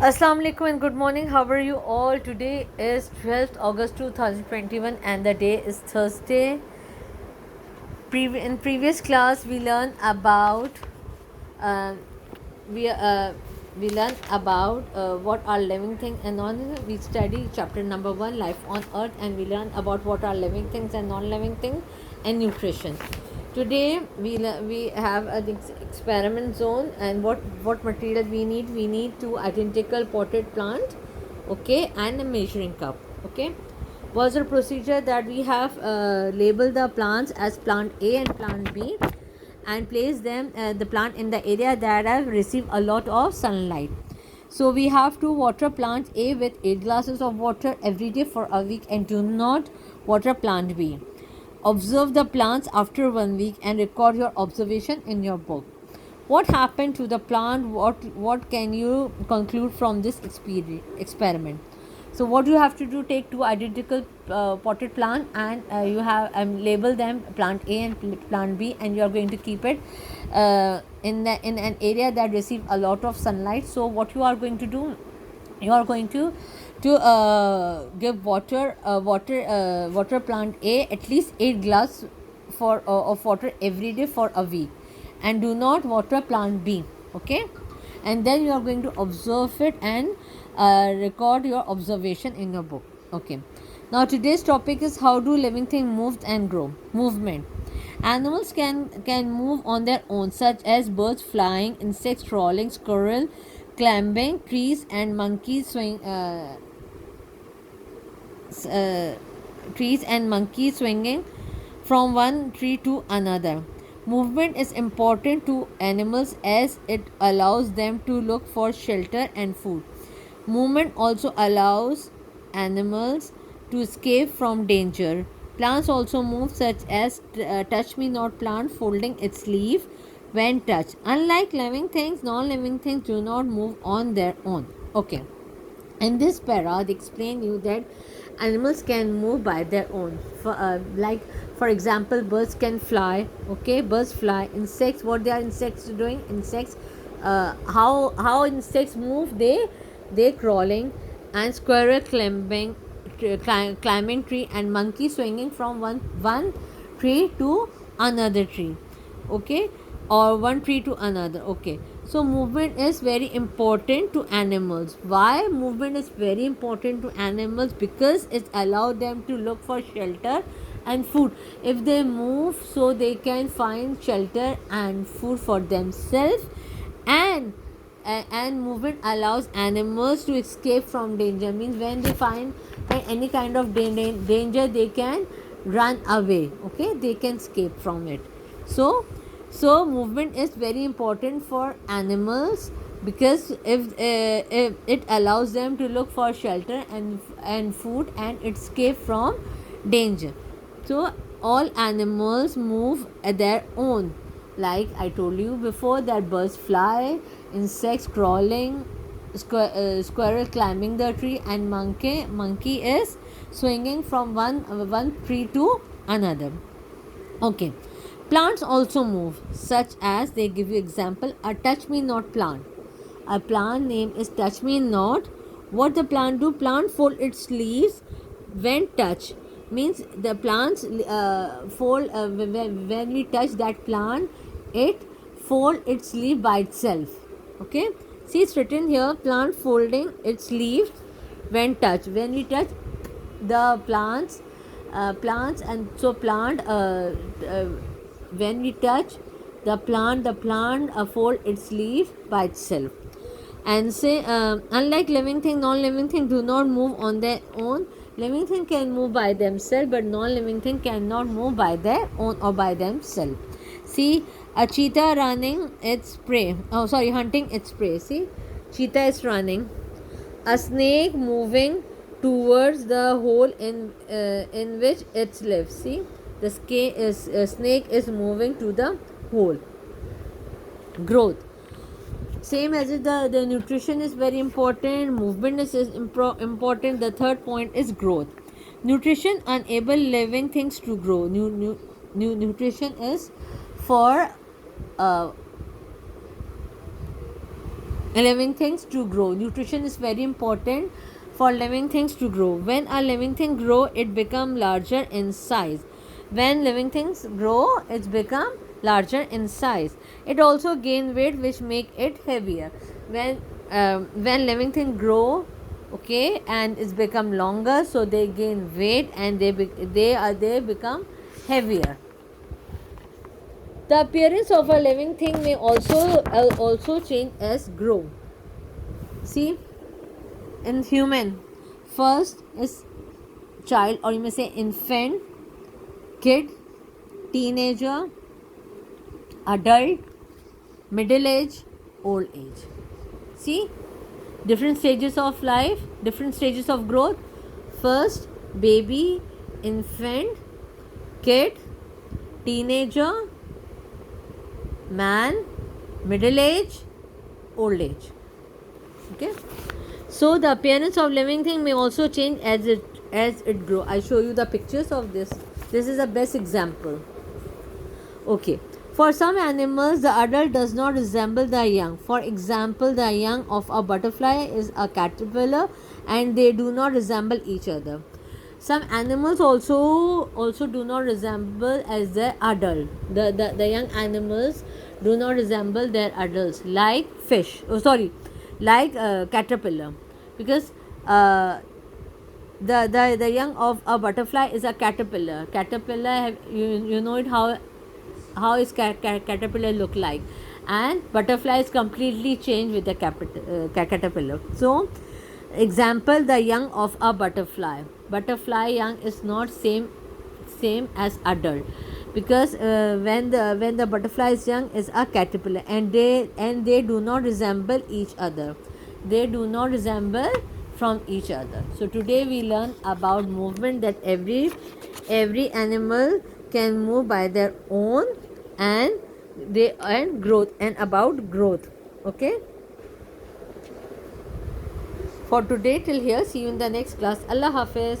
Assalamu alaikum and good morning. How are you all? Today is 12th August 2021 and the day is Thursday. In previous class we learned about uh, we uh, we learned about what are living things and non-living. We study chapter number 1, life on earth, and we learned about what are living things and non-living things and nutrition. Today we have an experiment zone, and what material we need. We need two identical potted plant, okay, and a measuring cup, okay. Was a procedure that we have labeled the plants as plant A and plant B, and place them the plant in the area that have received a lot of sunlight. So we have to water plant A with 8 glasses of water every day for a week, and do not water plant B. Observe the plants after 1 week and record your observation in your book. What happened to the plant? What can you conclude from this experiment? So what you have to do, take two identical potted plant, and you have label them plant A and plant B, and you are going to keep it in an area that receive a lot of sunlight. So what you are going to do, you are going to give water plant A at least 8 glass of water every day for a week, and do not water plant B, okay. And then you are going to observe it and record your observation in your book, okay. Now today's topic is how do living things move and grow. Movement. Animals can move on their own, such as birds flying, insects crawling, squirrel climbing trees, and uh, monkeys swinging from one tree to another. Movement is important to animals as it allows them to look for shelter and food. Movement also allows animals to escape from danger. Plants also move, such as touch me not plant folding its leaf when touched. Unlike living things, non-living things do not move on their own. Okay. In this para, they explain you that animals can move by their own. Like for example, birds can fly. Okay, birds fly. Insects, what they are insects doing? Insects, how insects move? They crawling, and squirrel climbing tree, and monkey swinging from one tree to another tree, okay, or one tree to another, okay. So movement is very important to animals. Why movement is very important to animals? Because it allows them to look for shelter and food. If they move, so they can find shelter and food for themselves, and movement allows animals to escape from danger. Means when they find any kind of danger, they can run away, okay, they can escape from it. So movement is very important for animals, because if it allows them to look for shelter and food and escape from danger. So all animals move at their own. Like I told you before, that birds fly, insects crawling, squirrel climbing the tree, and monkey is swinging from one tree to another, okay. Plants also move, such as they give you example, a touch me not plant. A plant name is touch me not. What the plant do? Plant fold its leaves when touch. Means the plants fold when we touch that plant, it fold its leaf by itself. Okay. See, it's written here, plant folding its leaves when touch. When we touch the plants, and so plant when we touch the plant fold its leaf by itself. And say unlike living thing, non-living thing do not move on their own. Living thing can move by themselves, but non-living thing cannot move by their own or by themselves. See, a cheetah running its prey, hunting its prey. See, cheetah is running. A snake moving towards the hole in which it lives. See, the snake is moving to the hole. Growth. Same as if the nutrition is very important, movement is important. The third point is growth. Nutrition enable living things to grow. Nutrition is for living things to grow. Nutrition is very important for living things to grow. When a living thing grow, it become larger in size. When living things grow, it's become larger in size. It also gain weight, which make it heavier. When living thing grow, okay, and it's become longer, so they gain weight and they become heavier. The appearance of a living thing may also change as grow. See, in human, first is child, or you may say infant, kid, teenager, adult, middle age, old age. See, different stages of life, different stages of growth. First, baby, infant, kid, teenager, man, middle age, old age. Okay, so the appearance of living thing may also change as it grow. I show you the pictures of this. This is the best example. Okay, for some animals the adult does not resemble the young. For example, the young of a butterfly is a caterpillar and they do not resemble each other. Some animals also do not resemble as their adult. The young animals do not resemble their adults, like fish, like caterpillar, because the young of a butterfly is a caterpillar. You know it, how is caterpillar look like, and butterfly is completely changed with the caterpillar. So example, the young of a butterfly young is not same as adult, because when the butterfly is young is a caterpillar, and they do not resemble each other. They do not resemble from each other. So today we learn about movement, that every animal can move by their own, and growth, and about growth. Okay, for today till here. See you in the next class. Allah Hafiz.